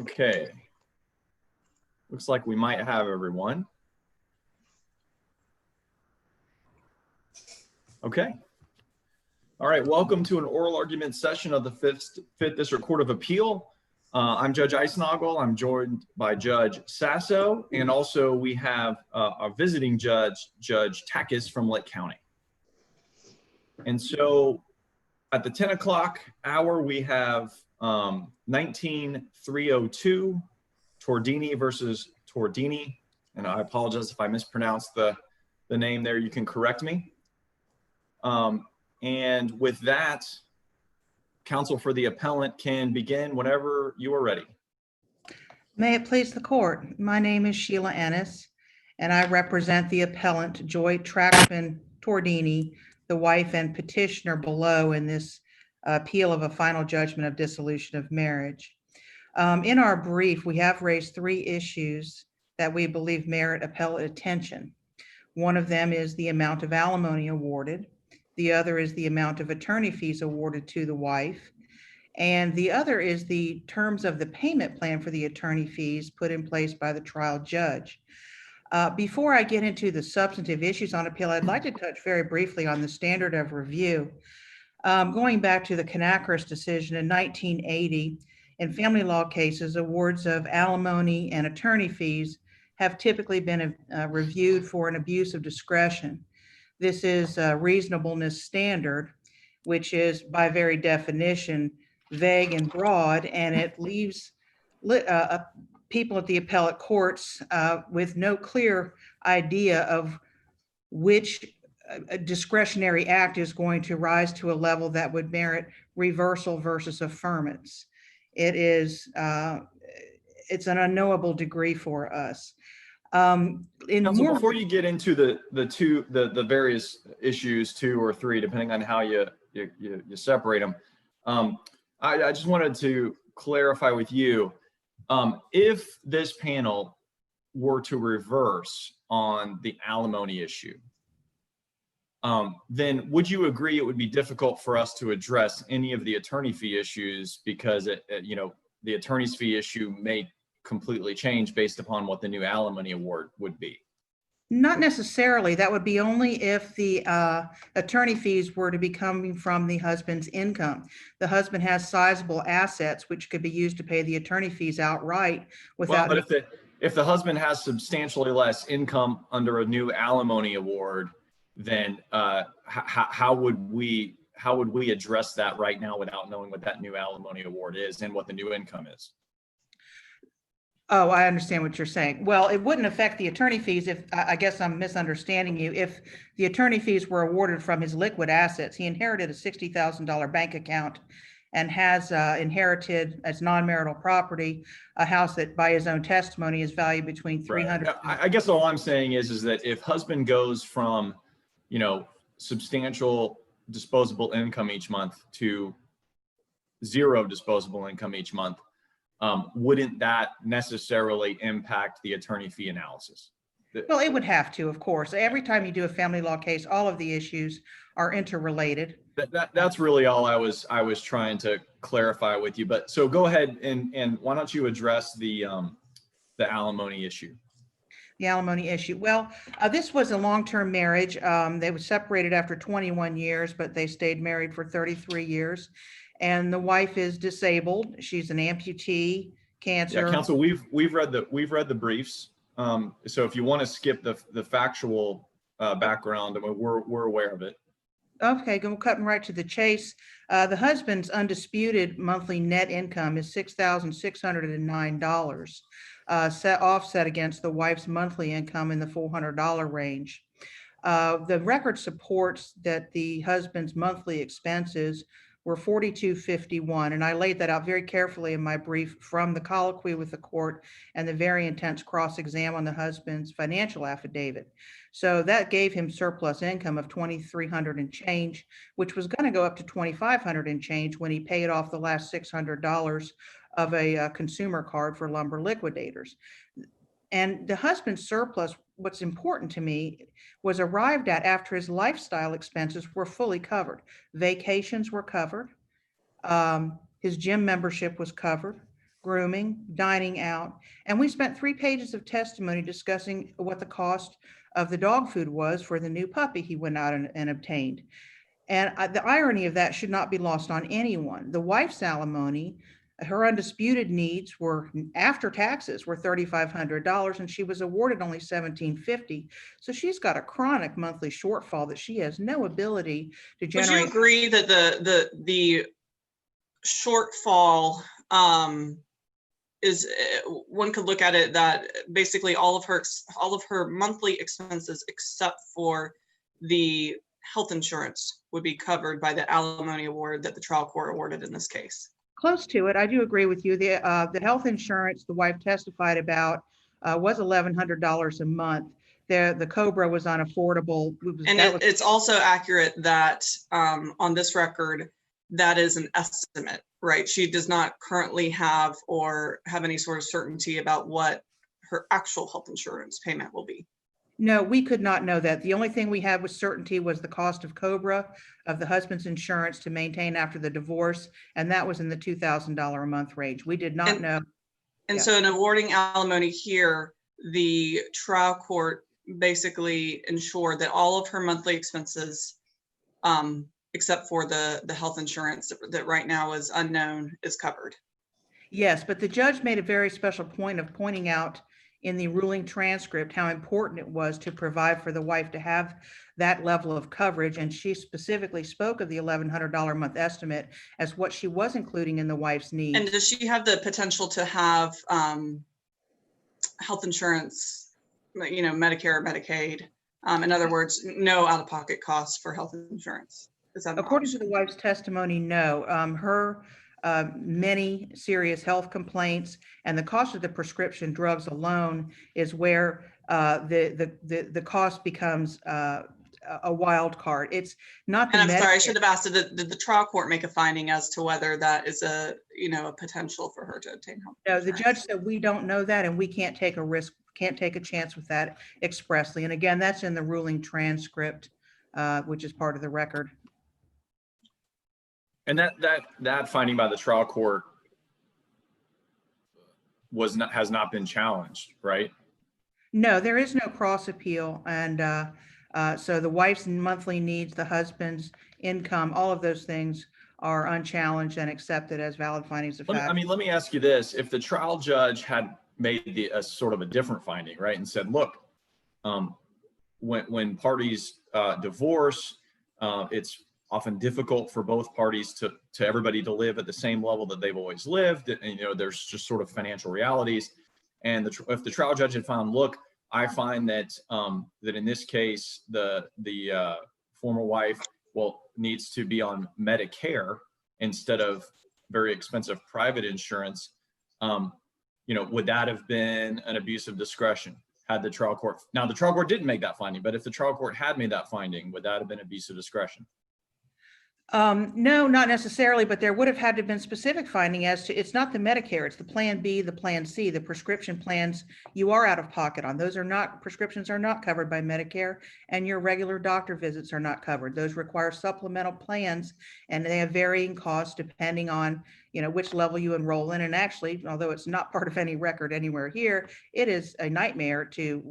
Okay. Looks like we might have everyone. Okay. All right. Welcome to an oral argument session of the Fifth District Court of Appeal. I'm Judge Eisnagel. I'm joined by Judge Sasso, and also we have our visiting judge, Judge Takis from Lake County. And so at the 10 o'clock hour, we have 19-302 Tordini versus Tordini. And I apologize if I mispronounced the name there. You can correct me. And with that, counsel for the appellant can begin whenever you are ready. May it please the court. My name is Sheila Ennis, and I represent the appellant Joy Traxman Tordini, the wife and petitioner below in this appeal of a final judgment of dissolution of marriage. In our brief, we have raised three issues that we believe merit appellate attention. One of them is the amount of alimony awarded. The other is the amount of attorney fees awarded to the wife. And the other is the terms of the payment plan for the attorney fees put in place by the trial judge. Before I get into the substantive issues on appeal, I'd like to touch very briefly on the standard of review. Going back to the Kanakris decision in 1980, in family law cases, awards of alimony and attorney fees have typically been reviewed for an abuse of discretion. This is a reasonableness standard, which is by very definition vague and broad, and it leaves people at the appellate courts with no clear idea of which discretionary act is going to rise to a level that would merit reversal versus affirmance. It's an unknowable degree for us. Counsel, before you get into the various issues, two or three, depending on how you separate them, I just wanted to clarify with you, if this panel were to reverse on the alimony issue, then would you agree it would be difficult for us to address any of the attorney fee issues because the attorney's fee issue may completely change based upon what the new alimony award would be? Not necessarily. That would be only if the attorney fees were to be coming from the husband's income. The husband has sizable assets which could be used to pay the attorney fees outright without. Well, but if the husband has substantially less income under a new alimony award, then how would we address that right now without knowing what that new alimony award is and what the new income is? Oh, I understand what you're saying. Well, it wouldn't affect the attorney fees if, I guess I'm misunderstanding you. If the attorney fees were awarded from his liquid assets, he inherited a $60,000 bank account and has inherited as non-marital property a house that by his own testimony is valued between 300. Right. I guess all I'm saying is that if husband goes from, substantial disposable income each month to zero disposable income each month, wouldn't that necessarily impact the attorney fee analysis? Well, it would have to, of course. Every time you do a family law case, all of the issues are interrelated. That's really all I was trying to clarify with you. But so go ahead and why don't you address the alimony issue? The alimony issue. Well, this was a long-term marriage. They were separated after 21 years, but they stayed married for 33 years. And the wife is disabled. She's an amputee, cancer. Yeah, counsel, we've read the briefs. So if you want to skip the factual background, I mean, we're aware of it. Okay, we'll cut right to the chase. The husband's undisputed monthly net income is $6,609, offset against the wife's monthly income in the $400 range. The record supports that the husband's monthly expenses were $4,251, and I laid that out very carefully in my brief from the colloquy with the court and the very intense cross-exam on the husband's financial affidavit. So that gave him surplus income of $2,300 and change, which was going to go up to $2,500 and change when he paid off the last $600 of a consumer card for lumber liquidators. And the husband's surplus, what's important to me, was arrived at after his lifestyle expenses were fully covered. Vacations were covered. His gym membership was covered. grooming, dining out, and we spent 3 pages of testimony discussing what the cost of the dog food was for the new puppy he went out and obtained. And the irony of that should not be lost on anyone. The wife's alimony, her undisputed needs were after taxes were $3,500, and she was awarded only $1,750. So she's got a chronic monthly shortfall that she has no ability to generate. Would you agree that the shortfall is, one could look at it that basically all of her monthly expenses except for the health insurance would be covered by the alimony award that the trial court awarded in this case? Close to it. I do agree with you. The health insurance the wife testified about was $1,100 a month. The COBRA was unaffordable. It's also accurate that on this record, that is an estimate, right? She does not currently have or have any sort of certainty about what her actual health insurance payment will be. No, we could not know that. The only thing we had with certainty was the cost of COBRA, of the husband's insurance to maintain after the divorce, and that was in the $2,000 a month range. We did not know. And so in awarding alimony here, the trial court basically ensured that all of her monthly expenses, except for the health insurance that right now is unknown, is covered. Yes, but the judge made a very special point of pointing out in the ruling transcript how important it was to provide for the wife to have that level of coverage. And she specifically spoke of the $1,100 a month estimate as what she was including in the wife's needs. And does she have the potential to have health insurance, Medicare or Medicaid? In other words, no out-of-pocket costs for health insurance? According to the wife's testimony, no. Her many serious health complaints and the cost of the prescription drugs alone is where the cost becomes a wild card. It's not. And I'm sorry, I should have asked, did the trial court make a finding as to whether that is a potential for her to obtain health insurance? No, the judge said we don't know that and we can't take a risk, can't take a chance with that expressly. And again, that's in the ruling transcript, which is part of the record. And that finding by the trial court has not been challenged, right? No, there is no cross appeal. And so the wife's monthly needs, the husband's income, all of those things are unchallenged and accepted as valid findings of fact. Let me ask you this. If the trial judge had made a sort of a different finding, right, and said, look, when parties divorce, it's often difficult for both parties to everybody to live at the same level that they've always lived. And, there's just sort of financial realities. And if the trial judge had found, look, I find that that in this case, the former wife, needs to be on Medicare instead of very expensive private insurance, would that have been an abuse of discretion? Had the trial court, now the trial court didn't make that finding, but if the trial court had made that finding, would that have been abuse of discretion? No, not necessarily, but there would have had to have been specific finding as to, it's not the Medicare, it's the Plan B, the Plan C, the prescription plans you are out of pocket on. Those are not, prescriptions are not covered by Medicare, and your regular doctor visits are not covered. Those require supplemental plans, and they have varying costs depending on, which level you enroll in. And actually, although it's not part of any record anywhere here, it is a nightmare to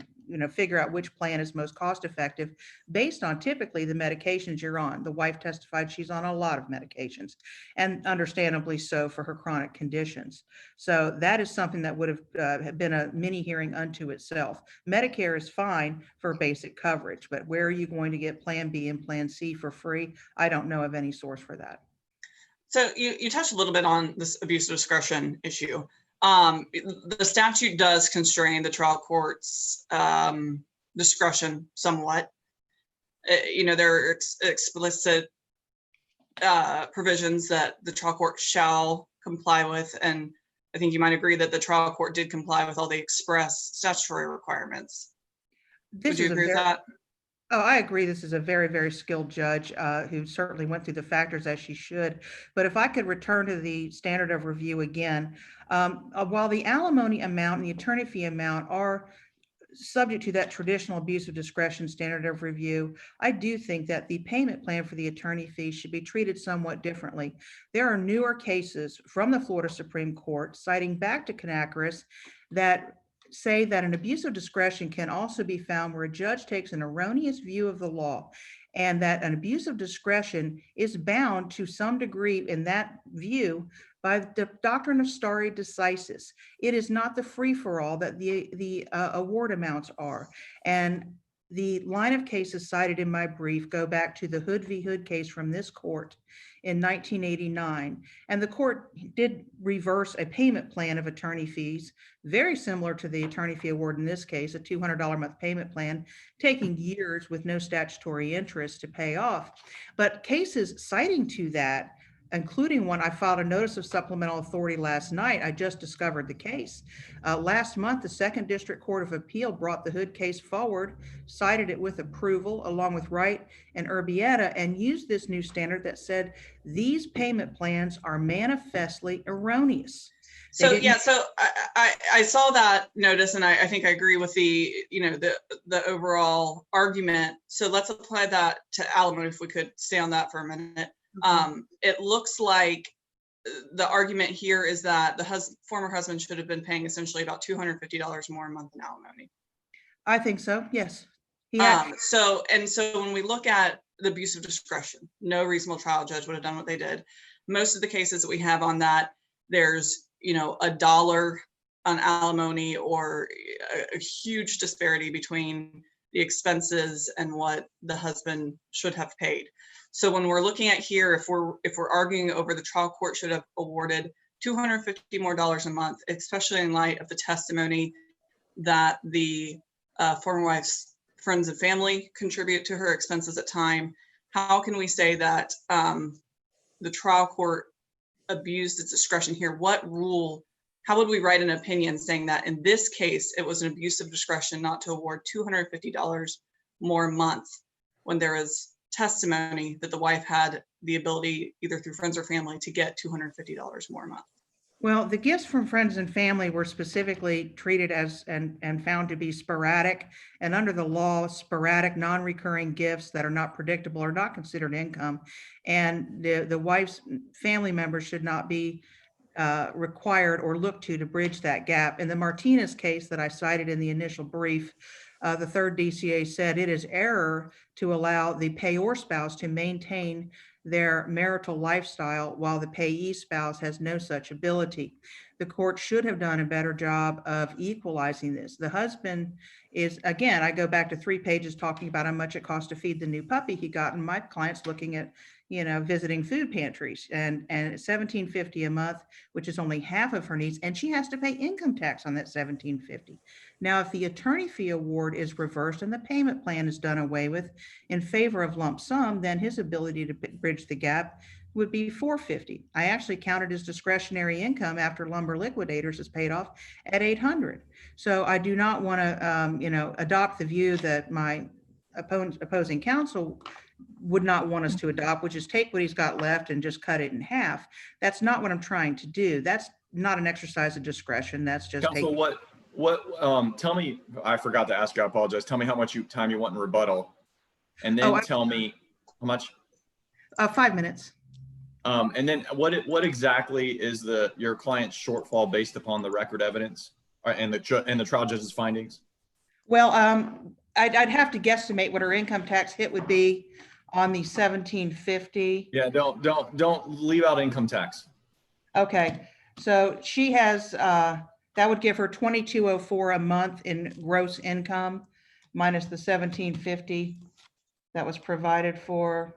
figure out which plan is most cost effective based on typically the medications you're on. The wife testified she's on a lot of medications, and understandably so for her chronic conditions. So that is something that would have been a mini hearing unto itself. Medicare is fine for basic coverage, but where are you going to get Plan B and Plan C for free? I don't know of any source for that. So you touched a little bit on this abuse of discretion issue. The statute does constrain the trial court's discretion somewhat. There are explicit provisions that the trial court shall comply with, and I think you might agree that the trial court did comply with all the express statutory requirements. Would you agree with that? Oh, I agree. This is a very, very skilled judge who certainly went through the factors as she should. But if I could return to the standard of review again, while the alimony amount and the attorney fee amount are subject to that traditional abuse of discretion standard of review, I do think that the payment plan for the attorney fees should be treated somewhat differently. There are newer cases from the Florida Supreme Court citing back to Kanakaris that say that an abuse of discretion can also be found where a judge takes an erroneous view of the law, and that an abuse of discretion is bound to some degree in that view by the doctrine of stare decisis. It is not the free-for-all that the award amounts are. And the line of cases cited in my brief go back to the Hood v. Hood case from this court in 1989. And the court did reverse a payment plan of attorney fees, very similar to the attorney fee award in this case, a $200 a month payment plan, taking years with no statutory interest to pay off. But cases citing to that, including one, I filed a notice of supplemental authority last night. I just discovered the case. Last month, the Second District Court of Appeal brought the Hood case forward, cited it with approval along with Wright and Urbieta, and used this new standard that said these payment plans are manifestly erroneous. So yeah, so I saw that notice, and I think I agree with the overall argument. So let's apply that to alimony if we could stay on that for a minute. It looks like the argument here is that the former husband should have been paying essentially about $250 more a month in alimony. I think so, yes. So when we look at the abuse of discretion, no reasonable trial judge would have done what they did. Most of the cases that we have on that, there's $1 on alimony or a huge disparity between the expenses and what the husband should have paid. So when we're looking at here, if we're arguing over the trial court should have awarded $250 more a month, especially in light of the testimony that the former wife's friends and family contribute to her expenses at time, how can we say that the trial court abused its discretion here? What rule, how would we write an opinion saying that in this case, it was an abuse of discretion not to award $250 more a month when there is testimony that the wife had the ability, either through friends or family, to get $250 more a month? Well, the gifts from friends and family were specifically treated as and found to be sporadic, and under the law, sporadic non-recurring gifts that are not predictable are not considered income, and the wife's family members should not be required or looked to bridge that gap. In the Martinez case that I cited in the initial brief, the third DCA said it is error to allow the payor spouse to maintain their marital lifestyle while the payee spouse has no such ability. The court should have done a better job of equalizing this. The husband is, again, I go back to 3 pages talking about how much it costs to feed the new puppy he got, and my client's looking at visiting food pantries, and $17.50 a month, which is only half of her needs, and she has to pay income tax on that $17.50. Now, if the attorney fee award is reversed and the payment plan is done away with in favor of lump sum, then his ability to bridge the gap would be $450. I actually counted his discretionary income after lumber liquidators is paid off at $800. So I do not want to, adopt the view that my opposing counsel would not want us to adopt, which is take what he's got left and just cut it in half. That's not what I'm trying to do. That's not an exercise of discretion. That's just Counsel, tell me, I forgot to ask you, I apologize. Tell me how much time you want in rebuttal, and then tell me how much. 5 minutes. And then what exactly is your client's shortfall based upon the record evidence and the trial judge's findings? Well, I'd have to guesstimate what her income tax hit would be on the $17.50. Yeah, don't leave out income tax. Okay, so she has that would give her $22.04 a month in gross income minus the $17.50 that was provided for.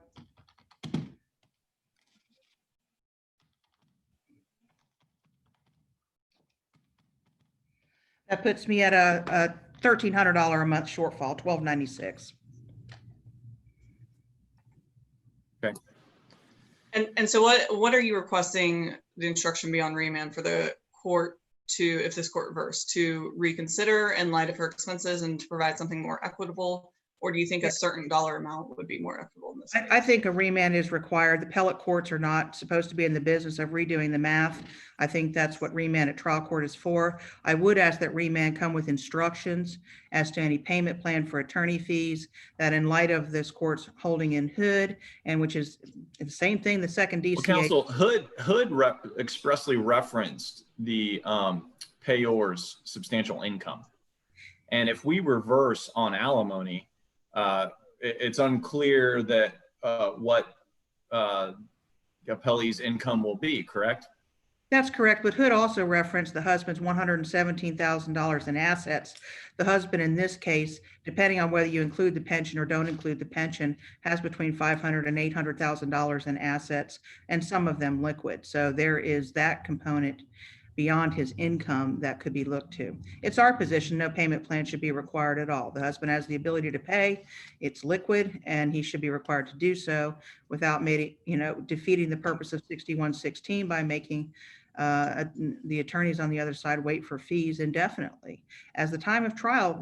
That puts me at a $1,300 a month shortfall, $1,296. Okay. And so what are you requesting the instruction be on remand for the court to, if this court reversed, to reconsider in light of her expenses and to provide something more equitable Or do you think a certain dollar amount would be more equitable in this case? I think a remand is required. The appellate courts are not supposed to be in the business of redoing the math. I think that's what remand at trial court is for. I would ask that remand come with instructions as to any payment plan for attorney fees, that in light of this court's holding in Hood, and which is the same thing, the second Well, DCA. counsel, Hood expressly referenced the payor's substantial income. And if we reverse on alimony, it's unclear that what appellee's income will be, correct? That's correct, but Hood also referenced the husband's $117,000 in assets. The husband in this case, depending on whether you include the pension or don't include the pension, has between $500,000 and $800,000 in assets, and some of them liquid. So there is that component beyond his income that could be looked to. It's our position, no payment plan should be required at all. The husband has the ability to pay, it's liquid, and he should be required to do so without defeating the purpose of 6116 by making the attorneys on the other side wait for fees indefinitely. As the time of trial,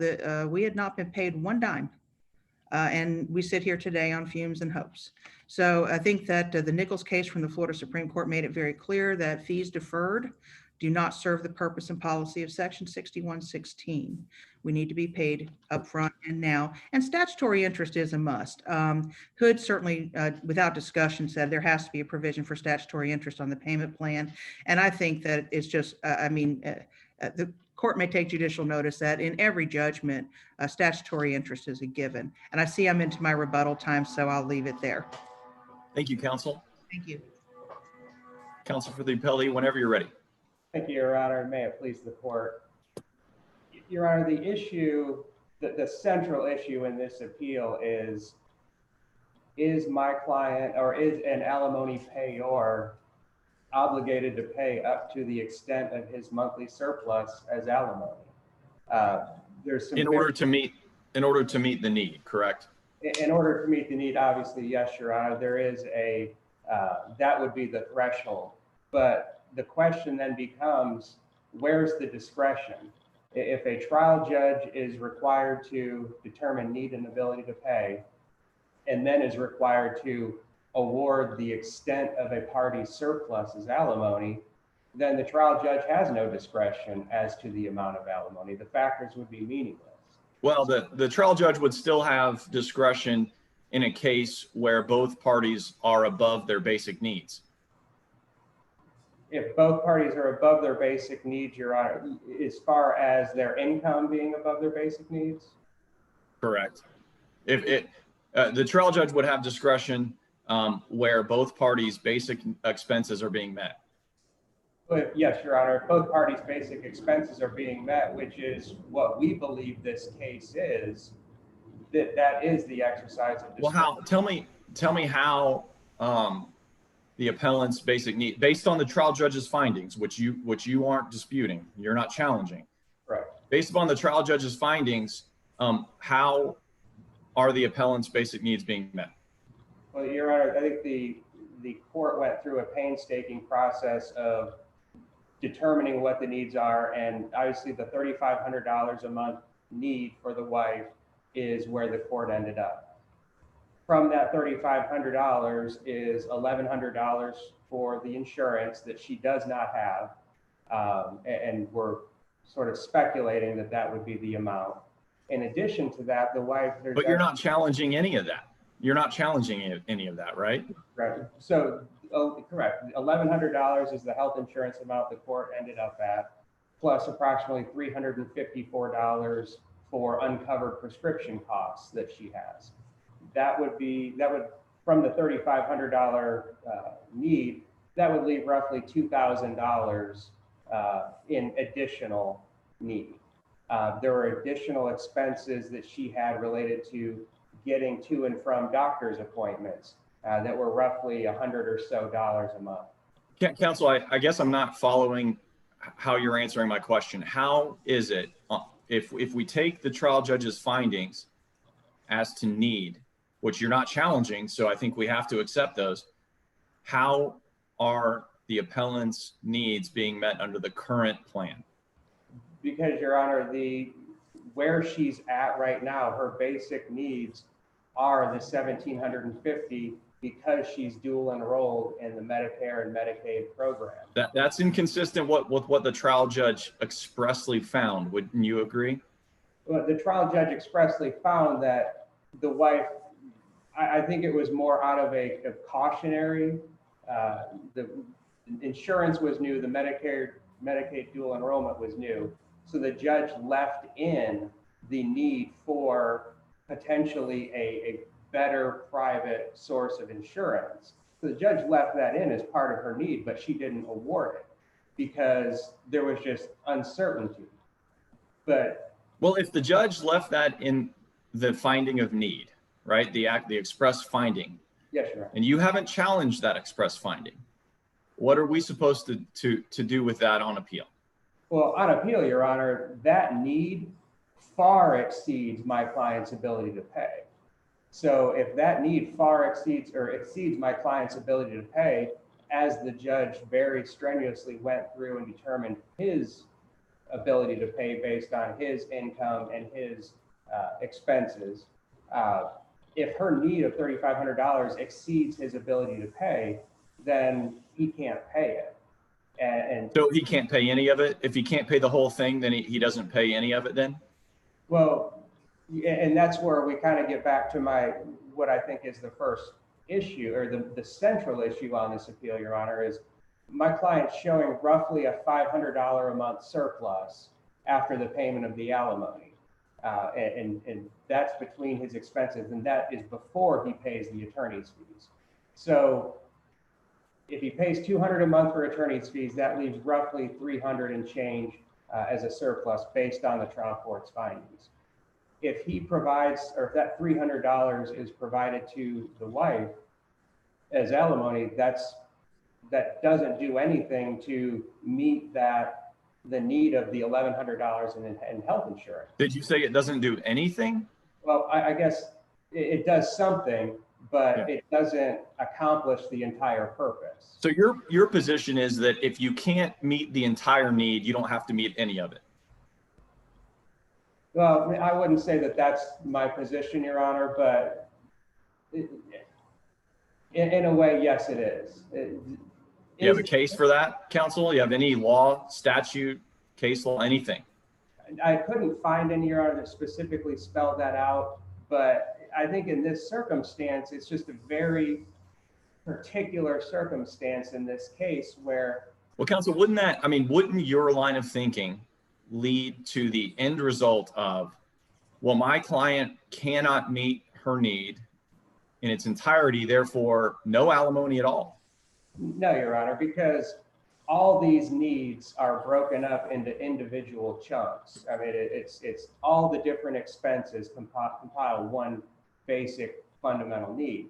we had not been paid one dime. And we sit here today on fumes and hopes. So I think that the Nichols case from the Florida Supreme Court made it very clear that fees deferred do not serve the purpose and policy of Section 6116. We need to be paid upfront and now, and statutory interest is a must. Hood certainly, without discussion, said there has to be a provision for statutory interest on the payment plan. And I think that it's just, the court may take judicial notice that in every judgment, statutory interest is a given. And I see I'm into my rebuttal time, so I'll leave it there. Thank you, counsel. Thank you. Counsel for the appellee, whenever you're ready. Thank you, Your Honor. May it please the court. Your Honor, the issue, the central issue in this appeal is my client, or is an alimony payor obligated to pay up to the extent of his monthly surplus as alimony? There's some In order to meet the need, correct? In order to meet the need, obviously, yes, Your Honor, there is that would be the threshold. But the question then becomes, where's the discretion? If a trial judge is required to determine need and ability to pay, and then is required to award the extent of a party's surplus as alimony, then the trial judge has no discretion as to the amount of alimony. The factors would be meaningless. Well, the trial judge would still have discretion in a case where both parties are above their basic needs. If both parties are above their basic needs, Your Honor, as far as their income being above their basic needs? Correct. If the trial judge would have discretion where both parties' basic expenses are being met. But yes, Your Honor, if both parties' basic expenses are being met, which is what we believe this case is, that is the exercise of discretion. Well, how? Tell me how the appellant's basic need, based on the trial judge's findings, which you aren't disputing, you're not challenging. Right. Based upon the trial judge's findings, how are the appellant's basic needs being met? Well, Your Honor, I think the court went through a painstaking process of determining what the needs are, and obviously the $3,500 a month need for the wife is where the court ended up. From that $3,500 is $1,100 for the insurance that she does not have, and we're sort of speculating that that would be the amount. In addition to that, the wife— But you're not challenging any of that. You're not challenging any of that, right? Right. So, correct. $1,100 is the health insurance amount the court ended up at, plus approximately $354 for uncovered prescription costs that she has. That would from the $3,500 need, that would leave roughly $2,000 in additional need. There were additional expenses that she had related to getting to and from doctor's appointments that were roughly $100 or so a month. Counsel, I guess I'm not following how you're answering my question. How is it, if we take the trial judge's findings as to need, which you're not challenging, so I think we have to accept those, how are the appellant's needs being met under the current plan? Because, Your Honor, the where she's at right now, her basic needs are the $1,750 because she's dual enrolled in the Medicare and Medicaid program. That's inconsistent with what the trial judge expressly found. Wouldn't you agree? Well, the trial judge expressly found that the wife, I think it was more out of a cautionary, the insurance was new, the Medicaid dual enrollment was new. So the judge left in the need for potentially a better private source of insurance. So the judge left that in as part of her need, but she didn't award it because there was just uncertainty. But well, if the judge left that in the finding of need, right, the express finding, yes, Your Honor. And you haven't challenged that express finding, what are we supposed to do with that on appeal? Well, on appeal, Your Honor, that need far exceeds my client's ability to pay. So if that need far exceeds my client's ability to pay, as the judge very strenuously went through and determined his ability to pay based on his income and his expenses, if her need of $3,500 exceeds his ability to pay, then he can't pay it. And so he can't pay any of it. If he can't pay the whole thing, then he doesn't pay any of it then? well, and that's where we kind of get back to what I think is the first issue, or the central issue on this appeal, Your Honor, is my client's showing roughly a $500 a month surplus after the payment of the alimony. And that's between his expenses, and that is before he pays the attorney's fees. So if he pays $200 a month for attorney's fees, that leaves roughly $300 and change as a surplus based on the trial court's findings. If he provides, or if that $300 is provided to the wife as alimony, that doesn't do anything to meet the need of the $1,100 in health insurance. Did you say it doesn't do anything? Well, I guess it does something, but it doesn't accomplish the entire purpose. So your position is that if you can't meet the entire need, you don't have to meet any of it. Well, I wouldn't say that that's my position, Your Honor, but in a way, yes, it is. You have a case for that, counsel? You have any law, statute, case law, anything? I couldn't find any, Your Honor, that specifically spelled that out, but I think in this circumstance, it's just a very particular circumstance in this case where. Well, counsel, wouldn't your line of thinking lead to the end result of, well, my client cannot meet her need in its entirety, therefore no alimony at all? No, Your Honor, because all these needs are broken up into individual chunks. I mean, it's all the different expenses compile one basic fundamental need.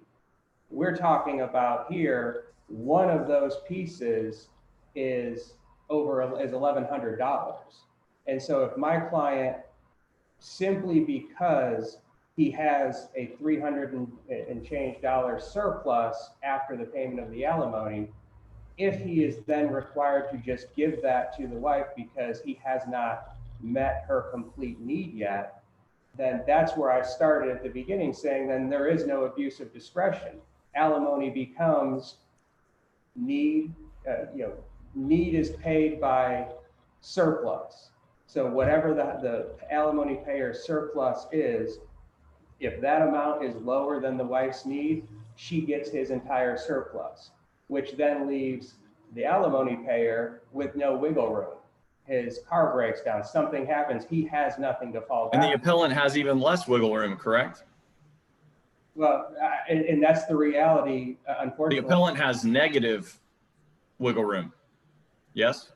We're talking about here, one of those pieces is $1,100. And so if my client, simply because he has a $300 and change surplus after the payment of the alimony, if he is then required to just give that to the wife because he has not met her complete need yet, then that's where I started at the beginning saying, then there is no abuse of discretion. Alimony becomes need, need is paid by surplus. So whatever the alimony payer's surplus is, if that amount is lower than the wife's need, she gets his entire surplus, which then leaves the alimony payer with no wiggle room. His car breaks down, something happens, he has nothing to fall back. And the appellant has even less wiggle room, correct? Well, and that's the reality, unfortunately. The appellant has negative wiggle room. Yes?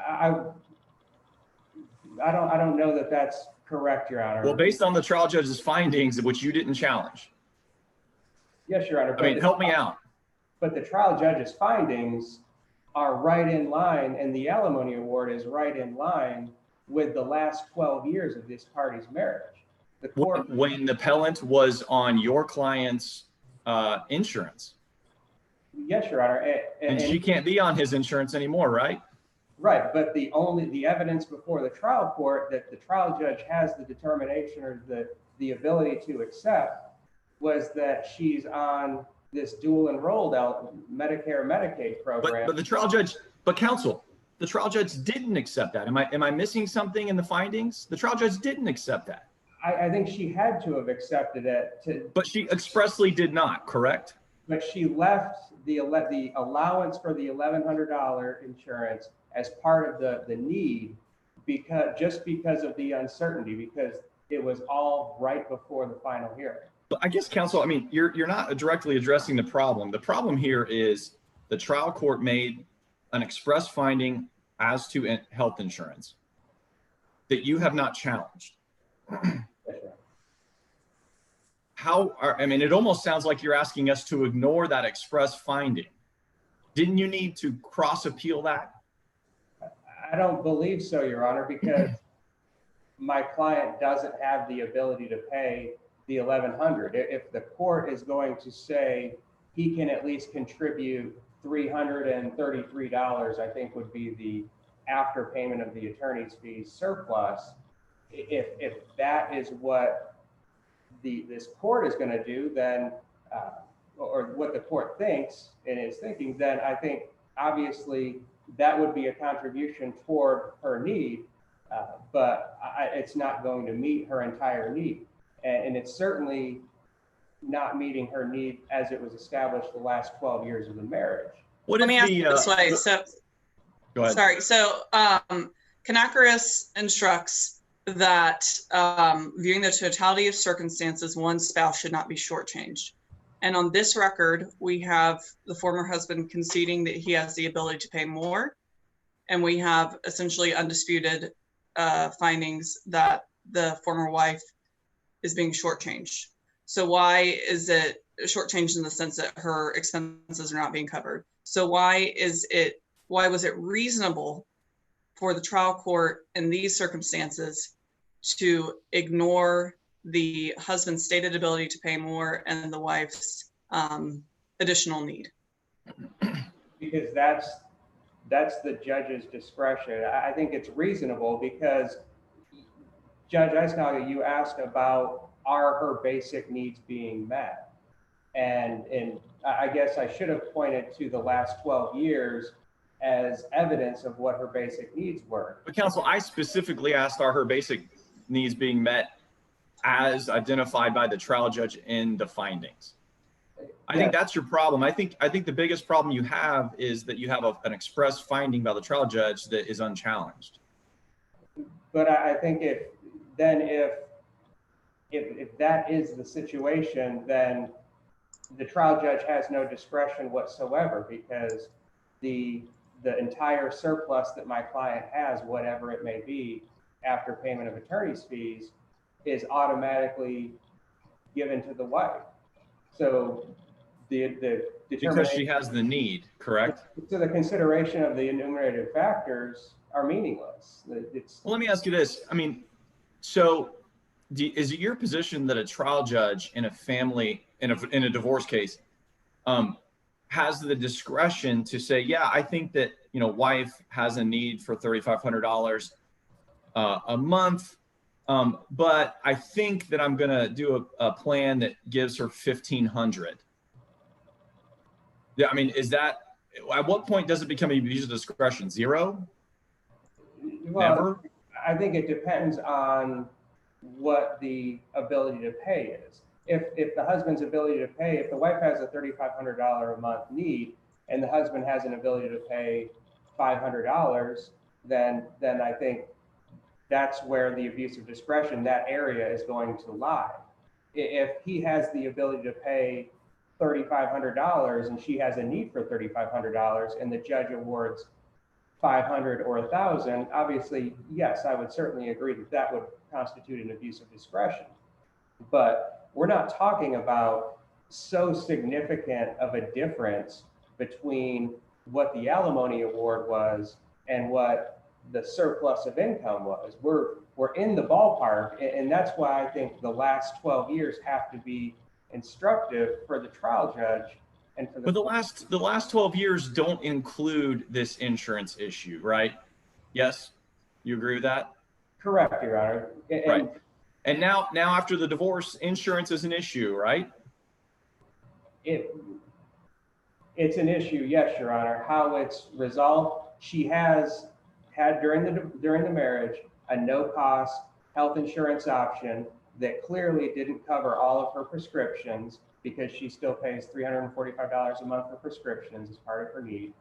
I don't know that that's correct, Your Honor. Well, based on the trial judge's findings, which you didn't challenge. Yes, Your Honor. I mean, help me out. But the trial judge's findings are right in line, and the alimony award is right in line with the last 12 years of this party's marriage. The court, when the appellant was on your client's insurance. yes, Your Honor. And she can't be on his insurance anymore, right? Right, but the evidence before the trial court that the trial judge has the determination or the ability to accept was that she's on this dual enrolled Medicare Medicaid program. But the trial judge, but counsel, the trial judge didn't accept that. Am I missing something in the findings? The trial judge didn't accept that. I think she had to have accepted it But she expressly did not, correct? but she left the allowance for the $1,100 insurance as part of the need because of the uncertainty, because it was all right before the final hearing. But I guess, counsel, I mean, you're not directly addressing the problem. The problem here is the trial court made an express finding as to health insurance that you have not challenged. I mean, it almost sounds like you're asking us to ignore that express finding. Didn't you need to cross appeal that? I don't believe so, Your Honor, because my client doesn't have the ability to pay the $1,100. If the court is going to say he can at least contribute $333, I think would be the after payment of the attorney's fees surplus. If that is what this court is going to do, then or what the court thinks and is thinking, then I think obviously that would be a contribution toward her need, but it's not going to meet her entire need. And it's certainly not meeting her need as it was established the last 12 years of the marriage. Let me ask you this way. So, go ahead. sorry. So, Canacaris instructs that viewing the totality of circumstances, one spouse should not be shortchanged. And on this record, we have the former husband conceding that he has the ability to pay more. And we have essentially undisputed findings that the former wife is being shortchanged. So why is it shortchanged in the sense that her expenses are not being covered? So why was it reasonable for the trial court in these circumstances to ignore the husband's stated ability to pay more and the wife's additional need? Because that's the judge's discretion. I think it's reasonable because Judge Eisnagel, you asked about are her basic needs being met? And I guess I should have pointed to the last 12 years as evidence of what her basic needs were. But counsel, I specifically asked, are her basic needs being met as identified by the trial judge in the findings? I think that's your problem. I think the biggest problem you have is that you have an express finding by the trial judge that is unchallenged. But I think if that is the situation, then the trial judge has no discretion whatsoever, because the entire surplus that my client has, whatever it may be, after payment of attorney's fees, is automatically given to the wife. So the Because she has the need, correct? So the consideration of the enumerated factors are meaningless. Well, let me ask you this. I mean, so is it your position that a trial judge in a family, in a divorce case, has the discretion to say, yeah, I think that, wife has a need for $3,500 a month, but I think that I'm going to do a plan that gives her $1,500. Yeah, I mean, at what point does it become an abuse of discretion? Zero? Well, Never? I think it depends on what the ability to pay is. If the husband's ability to pay, if the wife has a $3,500 a month need and the husband has an ability to pay $500, then I think that's where the abuse of discretion, that area is going to lie. If he has the ability to pay $3,500 and she has a need for $3,500 and the judge awards $500 or $1,000, obviously, yes, I would certainly agree that would constitute an abuse of discretion. But we're not talking about so significant of a difference between what the alimony award was and what the surplus of income was. We're in the ballpark, and that's why I think the last 12 years have to be instructive for the trial judge and for the. But the last 12 years don't include this insurance issue, right? Yes? You agree with that? Correct, Your Honor. Right. And now after the divorce, insurance is an issue, right? It's an issue, yes, Your Honor. How it's resolved, she has had during the marriage a no-cost health insurance option that clearly didn't cover all of her prescriptions because she still pays $345 a month for prescriptions as part of her need.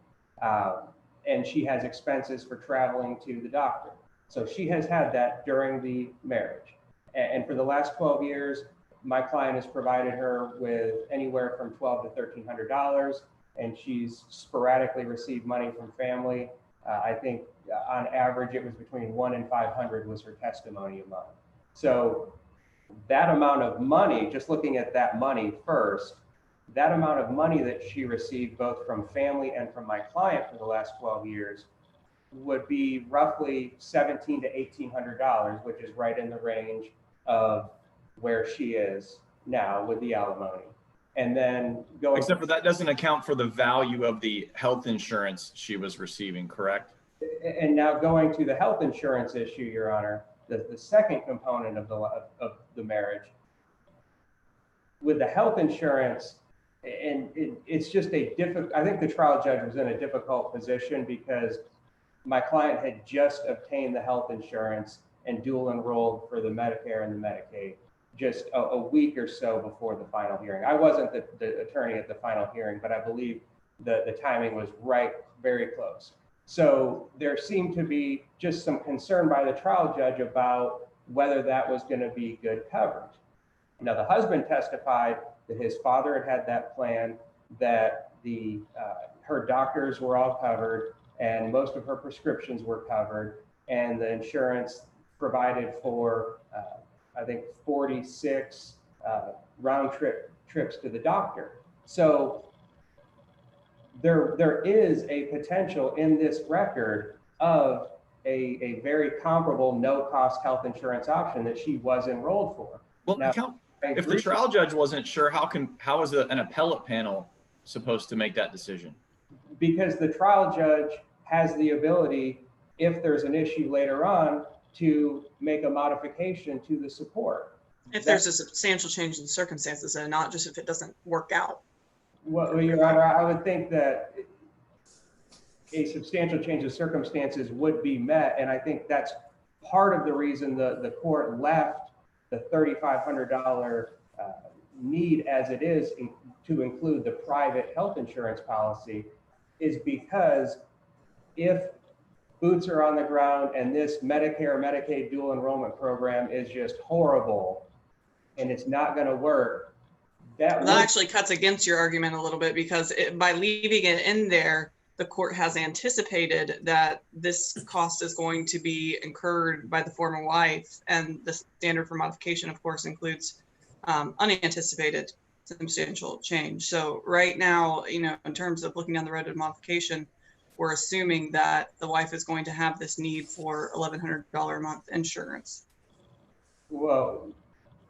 And she has expenses for traveling to the doctor. So she has had that during the marriage. And for the last 12 years, my client has provided her with anywhere from $1,200 to $1,300, and she's sporadically received money from family. I think on average, it was between $100 and $500 was her testimony a month. So that amount of money, just looking at that money first, that amount of money that she received both from family and from my client for the last 12 years would be roughly $1,700 to $1,800, which is right in the range of where she is now with the alimony. And then going— Except for that doesn't account for the value of the health insurance she was receiving, correct? And now going to the health insurance issue, Your Honor, the second component of the marriage, with the health insurance, and it's just a difficult— I think the trial judge was in a difficult position because my client had just obtained the health insurance and dual enrolled for the Medicare and the Medicaid just a week or so before the final hearing. I wasn't the attorney at the final hearing, but I believe the timing was right, very close. So there seemed to be just some concern by the trial judge about whether that was going to be good coverage. Now, the husband testified that his father had that plan, that her doctors were all covered and most of her prescriptions were covered, and the insurance provided for, I think, 46 round trips to the doctor. So there is a potential in this record of a very comparable no-cost health insurance option that she was enrolled for. Well, Now, if the trial judge wasn't sure, how is an appellate panel supposed to make that decision? Because the trial judge has the ability, if there's an issue later on, to make a modification to the support. If there's a substantial change in circumstances and not just if it doesn't work out. Well, Your Honor, I would think that a substantial change of circumstances would be met. And I think that's part of the reason the court left the $3,500 need as it is to include the private health insurance policy, is because if boots are on the ground and this Medicare, Medicaid dual enrollment program is just horrible and it's not going to work, that actually cuts against your argument a little bit, because by leaving it in there, the court has anticipated that this cost is going to be incurred by the former wife, and the standard for modification, of course, includes unanticipated substantial change. So right now, in terms of looking down the road of modification, we're assuming that the wife is going to have this need for $1,100 a month insurance. Well,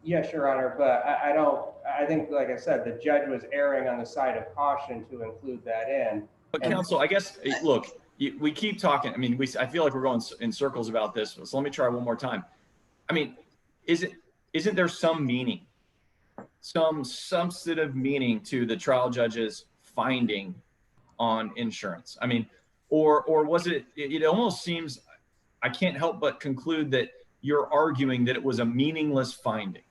yes, Your Honor, but I think, like I said, the judge was erring on the side of caution to include that in. But counsel, I guess, look, we keep talking. I mean, I feel like we're going in circles about this. So let me try one more time. I mean, isn't there some meaning, some substantive meaning to the trial judge's finding on insurance? I mean, or was it almost seems, I can't help but conclude that you're arguing that it was a meaningless finding.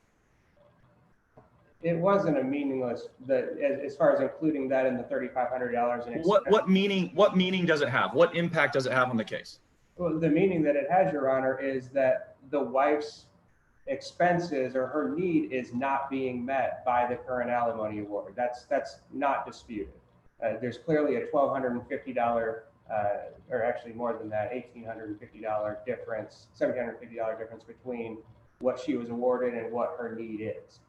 It wasn't a meaningless, as far as including that in the $3,500 in expense. What meaning does it have? What impact does it have on the case? Well, the meaning that it has, Your Honor, is that the wife's expenses or her need is not being met by the current alimony award. That's not disputed. There's clearly a $1,250, or actually more than that, $1,850 difference, $1,750 difference between what she was awarded and what her need is.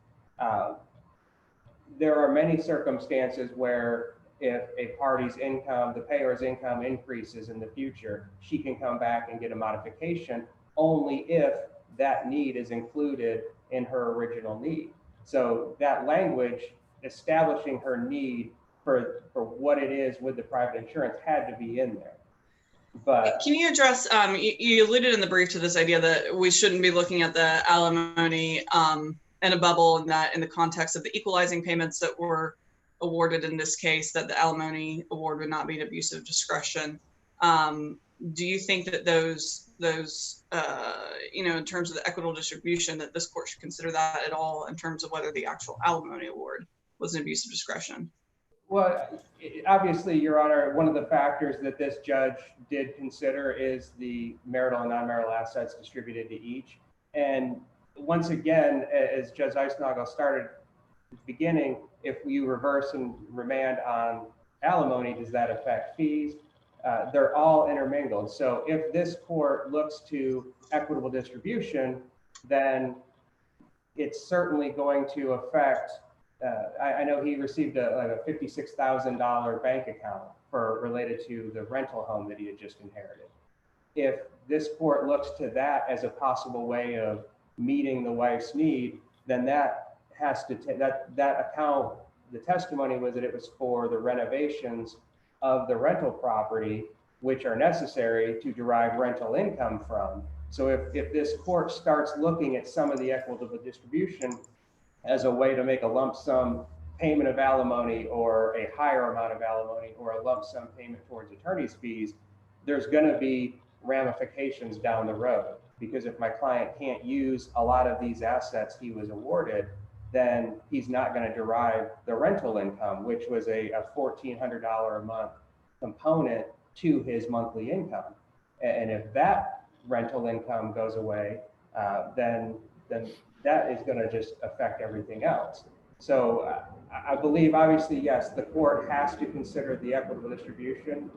There are many circumstances where if a party's income, the payer's income increases in the future, she can come back and get a modification only if that need is included in her original need. So that language establishing her need for what it is with the private insurance had to be in there. But Can you address, you alluded in the brief to this idea that we shouldn't be looking at the alimony in a bubble, and that in the context of the equalizing payments that were awarded in this case, that the alimony award would not be an abuse of discretion. Do you think that those in terms of the equitable distribution, that this court should consider that at all in terms of whether the actual alimony award was an abuse of discretion? Well, obviously, Your Honor, one of the factors that this judge did consider is the marital and non-marital assets distributed to each. And once again, as Judge Eisnagel started at the beginning, if you reverse and remand on alimony, does that affect fees? They're all intermingled. So if this court looks to equitable distribution, then it's certainly going to affect. I know he received a $56,000 bank account related to the rental home that he had just inherited. If this court looks to that as a possible way of meeting the wife's need, then that has to that account. The testimony was that it was for the renovations of the rental property, which are necessary to derive rental income from. So if this court starts looking at some of the equitable distribution as a way to make a lump sum payment of alimony or a higher amount of alimony or a lump sum payment towards attorney's fees, there's going to be ramifications down the road. Because if my client can't use a lot of these assets he was awarded, then he's not going to derive the rental income, which was a $1,400 a month component to his monthly income. And if that rental income goes away, then that is going to just affect everything else. So I believe, obviously, yes, the court has to consider the equitable distribution,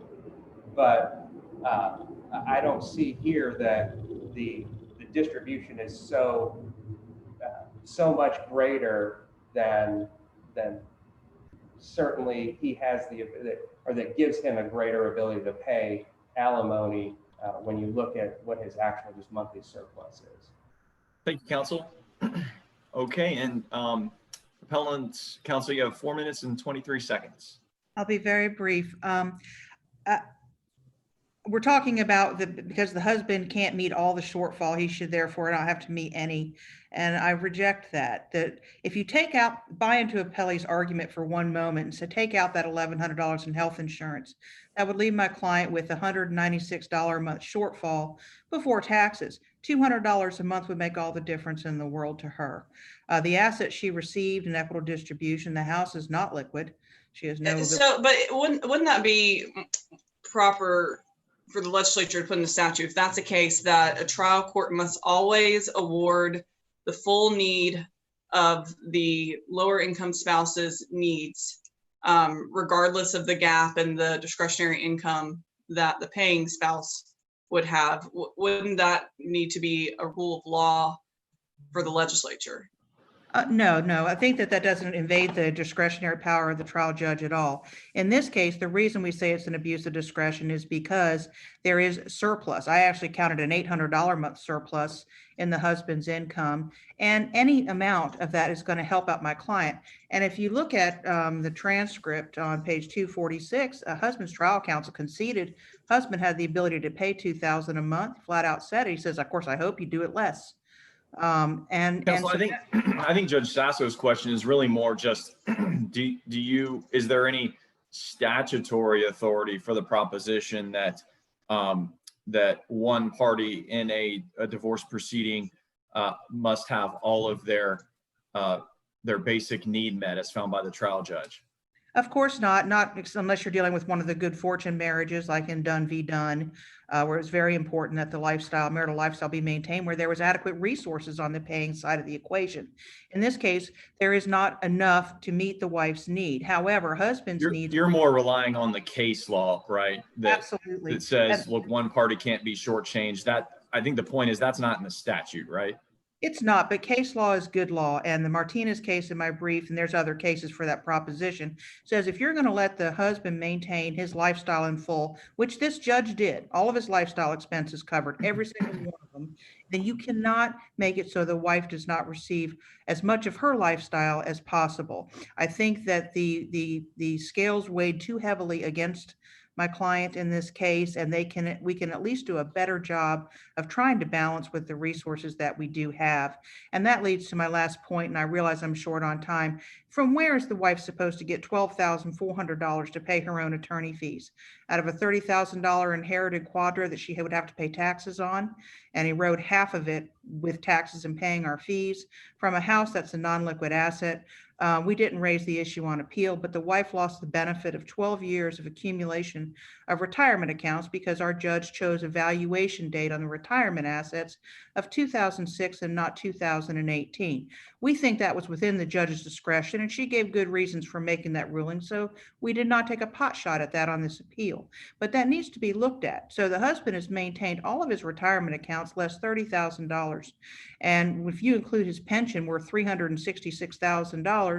but I don't see here that the distribution is so much greater than certainly he has or that gives him a greater ability to pay alimony when you look at what his actual just monthly surplus is. Thank you, counsel. Okay, and appellants, counsel, you have 4 minutes and 23 seconds. I'll be very brief. We're talking about because the husband can't meet all the shortfall, he should therefore not have to meet any. And I reject that. That if you buy into Appellee's argument for one moment and say, take out that $1,100 in health insurance, that would leave my client with $196 a month shortfall before taxes. $200 a month would make all the difference in the world to her. The assets she received in equitable distribution, the house is not liquid. She has no. But wouldn't that be proper for the legislature to put in the statute, if that's the case, that a trial court must always award the full need of the lower income spouse's needs, regardless of the gap in the discretionary income that the paying spouse would have? Wouldn't that need to be a rule of law for the legislature? No. I think that doesn't invade the discretionary power of the trial judge at all. In this case, the reason we say it's an abuse of discretion is because there is surplus. I actually counted an $800 a month surplus in the husband's income, and any amount of that is going to help out my client. And if you look at the transcript on page 246, a husband's trial counsel conceded husband had the ability to pay $2,000 a month, flat out said it. He says, of course, I hope you do it less. Counsel, I think Judge Sasso's question is really more just is there any statutory authority for the proposition that that one party in a divorce proceeding must have all of their basic need met as found by the trial judge? Of course not unless you're dealing with one of the good fortune marriages like in Dunn v. Dunn, where it's very important that the marital lifestyle be maintained, where there was adequate resources on the paying side of the equation. In this case, there is not enough to meet the wife's need. However, husband's needs. You're more relying on the case law, right? Absolutely. That says, look, one party can't be shortchanged. That, I think the point is that's not in the statute, right? It's not, but case law is good law. And the Martinez case in my brief, and there's other cases for that proposition, says if you're going to let the husband maintain his lifestyle in full, which this judge did, all of his lifestyle expenses covered, every single one of them, then you cannot make it so the wife does not receive as much of her lifestyle as possible. I think that the scales weighed too heavily against my client in this case, and we can at least do a better job of trying to balance with the resources that we do have. And that leads to my last point, and I realize I'm short on time. From where is the wife supposed to get $12,400 to pay her own attorney fees? Out of a $30,000 inherited quadra that she would have to pay taxes on, and erode half of it with taxes and paying our fees from a house that's a non-liquid asset. We didn't raise the issue on appeal, but the wife lost the benefit of 12 years of accumulation of retirement accounts because our judge chose a valuation date on the retirement assets of 2006 and not 2018. We think that was within the judge's discretion, and she gave good reasons for making that ruling, so we did not take a pot shot at that on this appeal. But that needs to be looked at. So the husband has maintained all of his retirement accounts less $30,000. And if you include his pension worth $366,000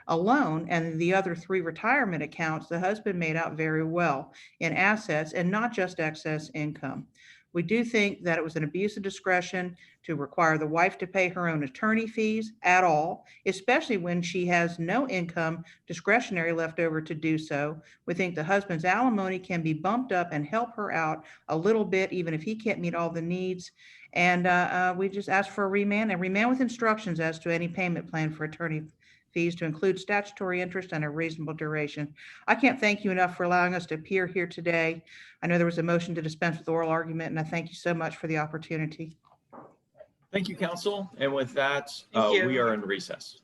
alone and the other 3 retirement accounts, the husband made out very well in assets and not just excess income. We do think that it was an abuse of discretion to require the wife to pay her own attorney fees at all, especially when she has no income discretionary left over to do so. We think the husband's alimony can be bumped up and help her out a little bit, even if he can't meet all the needs. And we just ask for a remand with instructions as to any payment plan for attorney fees to include statutory interest and a reasonable duration. I can't thank you enough for allowing us to appear here today. I know there was a motion to dispense with oral argument, and I thank you so much for the opportunity. Thank you, counsel. And with that, Thank you. we are in recess.